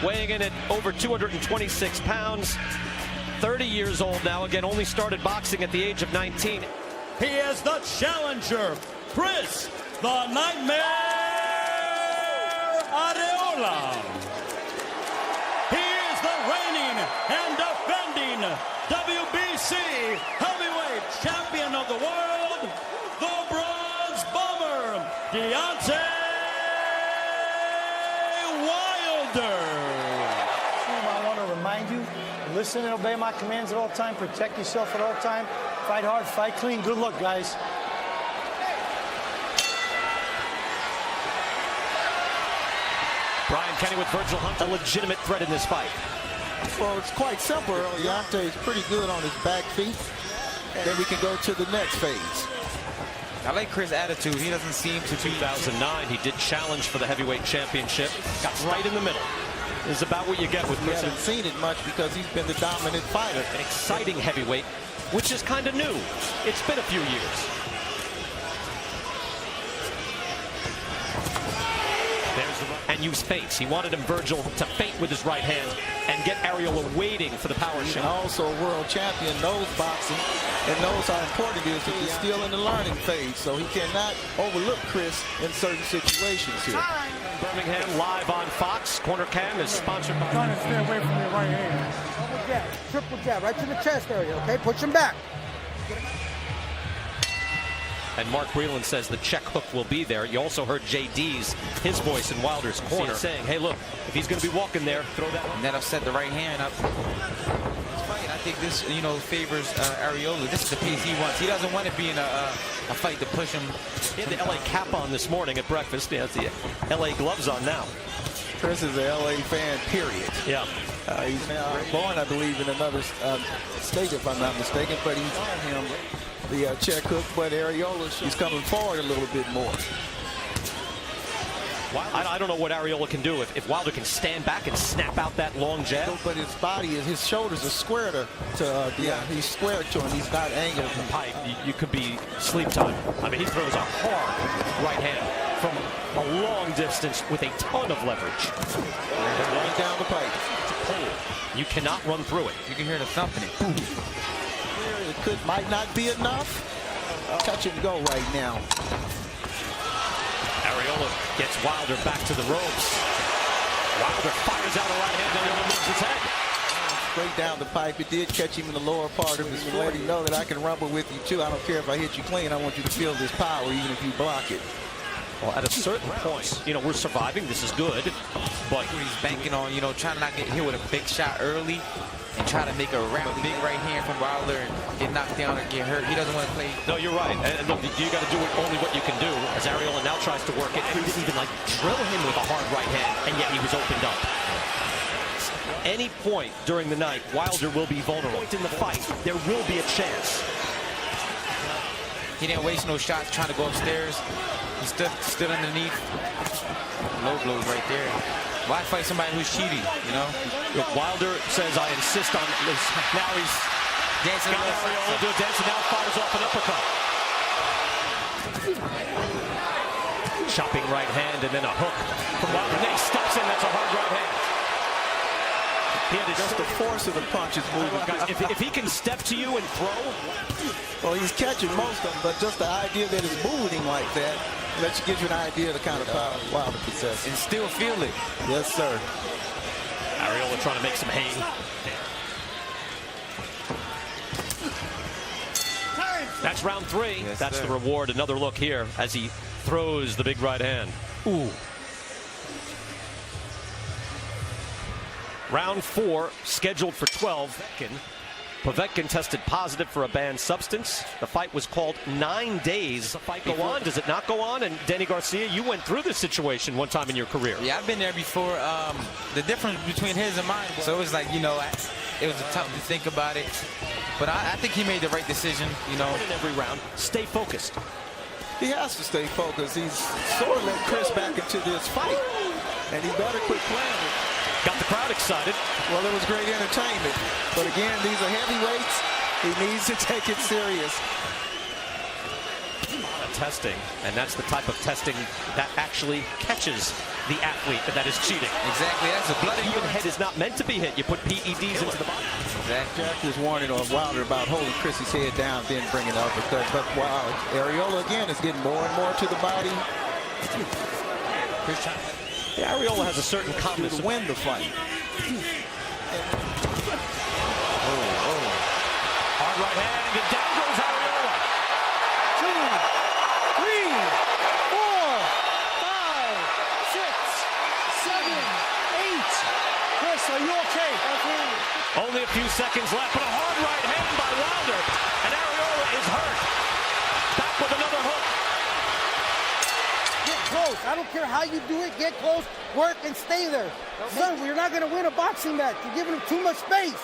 Weighing in at over 226 pounds, 30 years old now. Again, only started boxing at the age of 19. He is the challenger, Chris the Nightmare Arreola. He is the reigning and defending WBC heavyweight champion of the world, the Bronze Bomber, Deontay. I want to remind you, listen and obey my commands at all time, protect yourself at all time, fight hard, fight clean. Good luck, guys. Brian Kenny with Virgil Hunt, a legitimate threat in this fight. Well, it's quite simple. Deontay is pretty good on his back feet. Then we can go to the next phase. I like Chris' attitude. He doesn't seem to 2009, he did challenge for the heavyweight championship. Got right in the middle. This is about what you get with Chris. We haven't seen it much because he's been the dominant fighter. An exciting heavyweight, which is kind of new. It's been a few years. And use feints. He wanted him, Virgil, to feint with his right hand and get Arreola waiting for the power shot. Also a world champion, knows boxing and knows how important it is that he's still in the learning phase. So he cannot overlook Chris in certain situations here. Birmingham live on Fox. Corner Cam is sponsored by... Trying to stay away from your right hand. Double jab, triple jab, right to the chest area, okay? Push him back. And Mark Breland says the check hook will be there. You also heard JD's, his voice in Wilder's corner, saying, hey, look, if he's going to be walking there, throw that one. And that'll set the right hand up. I think this, favors Arreola. This is the pace he wants. He doesn't want to be in a fight to push him. He had the LA cap on this morning at breakfast. He has the LA gloves on now. Chris is an LA fan, period. Yeah. He's now born, I believe, in another state, if I'm not mistaken, but he's on him. The check hook, but Arreola, he's coming forward a little bit more. I don't know what Arreola can do if Wilder can stand back and snap out that long jab. But his body, his shoulders are square to he's square to him. He's not angled. The pipe, you could be sleep time. I mean, he throws a hard right hand from a long distance with a ton of leverage. Running down the pipe. It's a pole. You cannot run through it. You can hear the thumping. It might not be enough. Touch and go right now. Arreola gets Wilder back to the ropes. Wilder fires out a right hand. Arreola moves his head. Straight down the pipe. It did catch him in the lower part of his foot. You know that I can rumble with you too. I don't care if I hit you clean. I want you to feel this power even if you block it. Well, at a certain point, we're surviving. This is good. But he's banking on, trying to not get hit with a big shot early and try to make a big right hand from Wilder and get knocked down or get hurt. He doesn't want to play. No, you're right. And look, you got to do only what you can do. As Arreola now tries to work it, he didn't even drill him with a hard right hand, and yet he was opened up. Any point during the night, Wilder will be vulnerable. In the fight, there will be a chance. He didn't waste no shots trying to go upstairs. He stood underneath. Low blows right there. Why fight somebody who's cheating, Look, Wilder says, I insist on this. Now he's dancing. Got Arreola do a dance and now fires off an uppercut. Chopping right hand and then a hook from Wilder. And then he steps in. That's a hard right hand. Just the force of the punch is moving. If he can step to you and throw. Well, he's catching most of them, but just the idea that it's moving like that gives you an idea of the kind of power Wilder possesses. And still feel it. Yes, sir. Arreola trying to make some hay. That's round 3. Yes, that's sir. the reward. Another look here as he throws the big right hand. Ooh. Round 4, scheduled for 12. Povetkin tested positive for a banned substance. The fight was called 9 days. Does the fight go on? Does it not go on? And Denny Garcia, you went through this situation one time in your career. Yeah, I've been there before. The difference between his and mine, so it was like, it was tough to think about it. But I think he made the right decision, In every round, stay focused. He has to stay focused. He's sort of let Chris back into this fight. And he better quit playing it. Got the crowd excited. Well, it was great entertainment. But again, these are heavyweights. He needs to take it serious. Testing, and that's the type of testing that actually catches the athlete that is cheating. Exactly. That's a bloody Your head is not meant to be hit. You put PEDs into the body. Exactly. Jack is warning on Wilder about holding Chris's head down, then bringing the uppercut. But wow, Arreola again is getting more and more to the body. Yeah, Arreola has a certain calmness To win the fight. Hard right hand, and down goes Arreola. 2, 3, 4, 5, 6, 7, 8. Chris, are you okay? Only a few seconds left, but a hard right hand by Wilder, and Arreola is hurt. Back with another hook. Get close. I don't care how you do it. Get close, work, and stay there. Son, you're not going to win a boxing match. You're giving him too much space.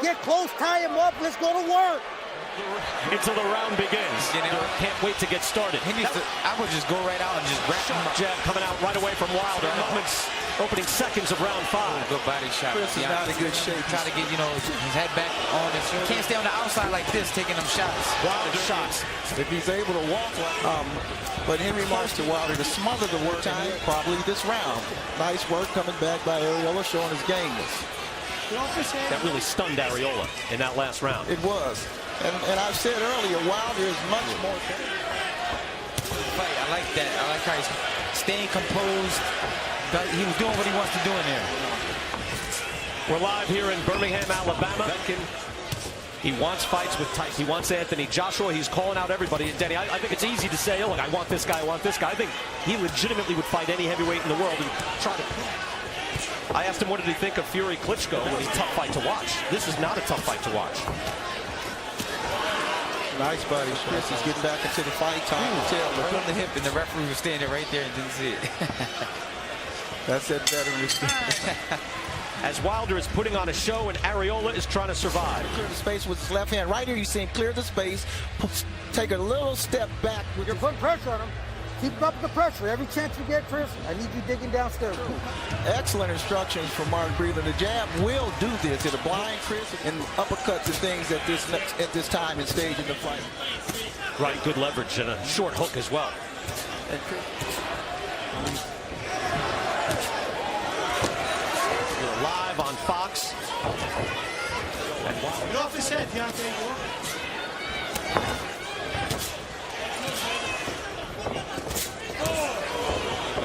Get close, tie him up. Let's go to work. Until the round begins. Can't wait to get started. He needs to, I would just go right out and just grab him. Jab coming out right away from Wilder. Opening seconds of round 5. Good body shot. Chris is not in good shape. Try to get, his head back on his shoulder. Can't stay on the outside like this, taking them shots. Wilder shots. If he's able to walk, but Henry marched to Wilder to smother the work time, probably this round. Nice work coming back by Arreola, showing his gameness. That really stunned Arreola in that last round. It was. And I've said earlier, Wilder is much more. Fight. I like that. I like how he's staying composed. He was doing what he wants to do in there. We're live here in Birmingham, Alabama. He wants fights with type. He wants Anthony Joshua. He's calling out everybody. And Denny, I think it's easy to say, look, I want this guy, I want this guy. I think he legitimately would fight any heavyweight in the world and try to. I asked him what did he think of Fury Klitschko, and it's a tough fight to watch. This is not a tough fight to watch. Nice body. Chris is getting back into the fight. Time to tell. Put on the hip, and the referee was standing right there and didn't see it. That's that veteran. As Wilder is putting on a show and Arreola is trying to survive. Clear the space with his left hand. Right here, you see him clear the space. Take a little step back. You're putting pressure on him. Keep up the pressure. Every chance you get, Chris, I need you digging downstairs. Excellent instructions from Mark Breeden. The jab will do this. It'll blind Chris and uppercuts and things at this time and stage in the fight. Right, good leverage and a short hook as well. You're live on Fox. Get off his head, Deontay.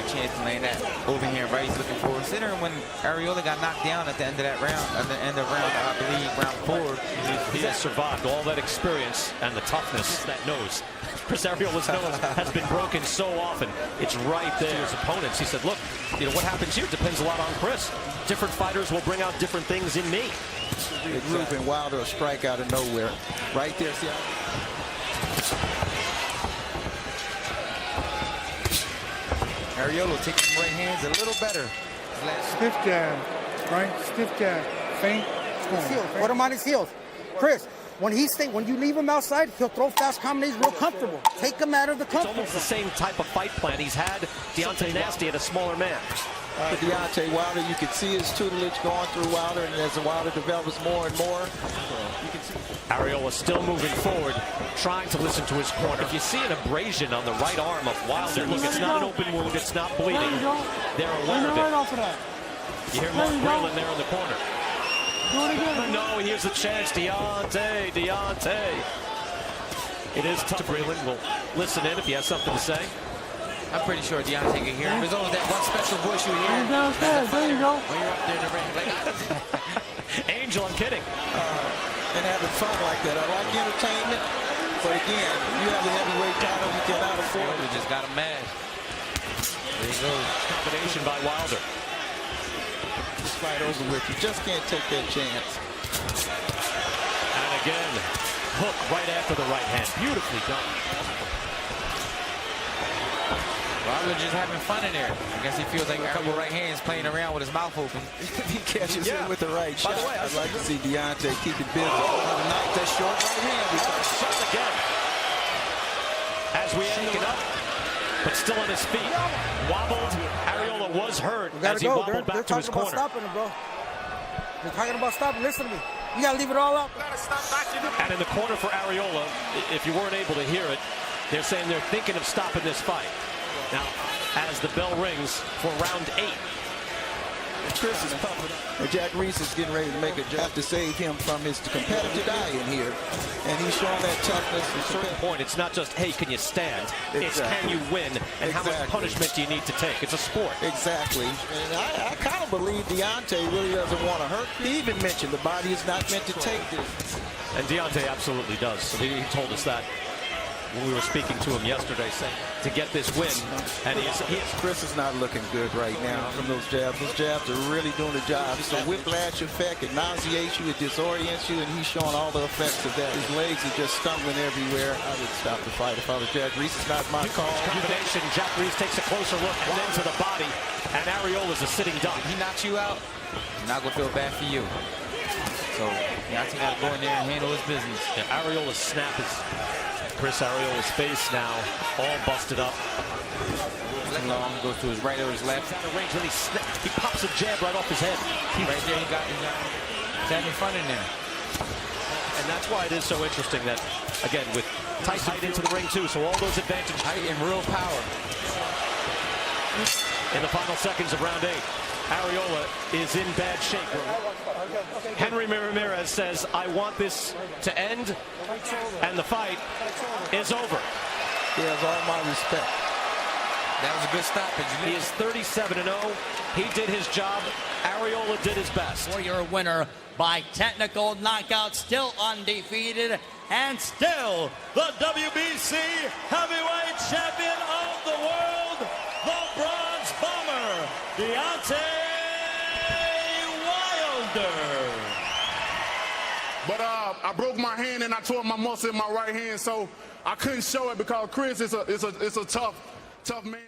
Chance to lay that over here, right? He's looking for. Considering when Arreola got knocked down at the end of that round, at the end of round, I believe, round 4. He has survived all that experience and the toughness, that nose. Chris Arreola's nose has been broken so often. It's right there. His opponents, he said, look, what happens here depends a lot on Chris. Different fighters will bring out different things in me. Ruben Wilder a strike out of nowhere. Right there, see Arreola taking right hands a little better. Stiff jab, right? Stiff jab, feint. Put him on his heels. Chris, when you leave him outside, he'll throw fast combinations real comfortable. Take him out of the comfort. It's almost the same type of fight plan he's had Deontay Nasty at a smaller man. For Deontay Wilder, you can see his tutelage going through Wilder, and as Wilder develops more and more, you can see. Arreola still moving forward, trying to listen to his corner. If you see an abrasion on the right arm of Wilder, look, it's not an open wound, it's not bleeding. They're aware of it. You hear Mark Breeden there in the corner. No, here's a chance. Deontay. It is tough. Breeden will listen in if he has something to say. I'm pretty sure Deontay can hear him. There's always that one special voice you hear. There you go. When you're up there in the ring, like, Angel, I'm kidding. And having fun like that. I like entertainment, but again, you have the heavyweight title, you cannot afford it. We just got him mad. There he goes. Combination by Wilder. This fight over with. You just can't take that chance. And again, hook right after the right hand. Beautifully done. Wilder just having fun in there. I guess he feels like a couple right hands playing around with his mouth open. He catches it with the right shot. By the way, I'd like to see Deontay keep it busy. Nice, that short right hand. Shot again. As we end it up, but still on his feet. Wobbled. Arreola was hurt as he wobbled back to his corner. They're talking about stopping him, bro. They're talking about stopping. Listen to me. You got to leave it all up. And in the corner for Arreola, if you weren't able to hear it, they're saying they're thinking of stopping this fight. Now, as the bell rings for round 8. Chris is pumping up. And Jack Reese is getting ready to make a job to save him from his competitive eye in here. And he's showing that toughness. At a certain point, it's not just, hey, can you stand? It's can you win? And how much punishment do you need to take? It's a sport. Exactly. And I kind of believe Deontay really doesn't want to hurt. He even mentioned the body is not meant to take this. And Deontay absolutely does. So he told us that when we were speaking to him yesterday, saying to get this win. And Chris is not looking good right now from those jabs. Those jabs are really doing the job. It's a whiplash effect. It nauseates you. It disorients you. And he's showing all the effects of that. His legs are just stumbling everywhere. I would stop the fight if I was Jack Reese. It's not my call. Combination. Jack Reese takes a closer look and then to the body. And Arreola's a sitting duck. He knocks you out, I'm not going to feel bad for you. So Deontay got to go in there and handle his business. Yeah, Arreola's snap is Chris Arreola's face now, all busted up. Long goes to his right or his left. Out of range, then he pops a jab right off his head. Right there, he's having fun in there. And that's why it is so interesting that, again, with Tyson height into the ring too, so all those advantages. Height and real power. In the final seconds of round 8, Arreola is in bad shape. Henry Ramirez says, I want this to end, and the fight is over. He has all my respect. That was a good stoppage. He is 37-0. He did his job. Arreola did his best. For your winner by technical knockout, still undefeated, and still the WBC heavyweight champion of the world, the Bronze Bomber, Deontay Wilder. But I broke my hand and I tore my muscle in my right hand, so I couldn't show it because Chris is a tough man.